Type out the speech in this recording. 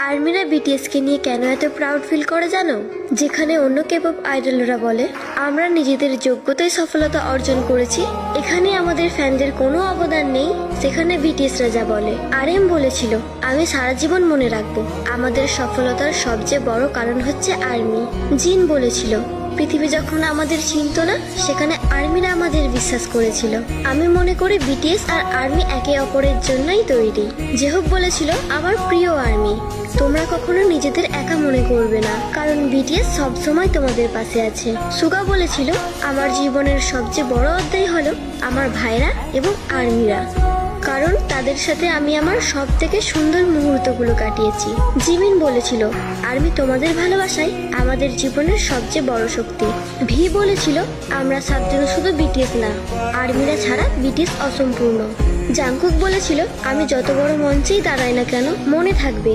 আর্মিরা BTS কে নিয়ে কেন এত প্রাউড ফিল করে জানো? যেখানে অন্য কেপপ আইডলরা বলে আমরা নিজেদের যোগ্যতায় সফলতা অর্জন করেছি, এখানে আমাদের ফ্যানদের কোনো অবদান নেই, সেখানে বিটিএসরা যা বলে। আরএম বলেছিল আমি সারা জীবন মনে রাখবো আমাদের সফলতার সবচেয়ে বড় কারণ হচ্ছে আর্মি। জিন বলেছিল পৃথিবী যখন আমাদের চিনত না, সেখানে আর্মিরা আমাদের বিশ্বাস করেছিল। আমি মনে করি বিটিএস আর আর্মি একে অপরের জন্যই তৈরি। জেহব বলেছিল আমার প্রিয় আর্মি, তোমরা কখনো নিজেদের একা মনে করবে না, কারণ বিটিএস সবসময় তোমাদের পাশে আছে। সুগা বলেছিল আমার জীবনের সবচেয়ে বড় অধ্যায় হলো আমার ভাইরা এবং আর্মিরা, কারণ তাদের সাথে আমি আমার সব থেকে সুন্দর মুহূর্তগুলো কাটিয়েছি। জিমিন বলেছিল আর্মি তোমাদের ভালোবাসাই আমাদের জীবনের সবচেয়ে বড় শক্তি। ভি বলেছিল আমরা 7 জন শুধু বিটিএস না, আর্মিরা ছাড়া বিটিএস অসম্পূর্ণ। জাংকুক বলেছিল আমি যত বড় মঞ্চেই দাঁড়াই না কেন, মনে থাকবে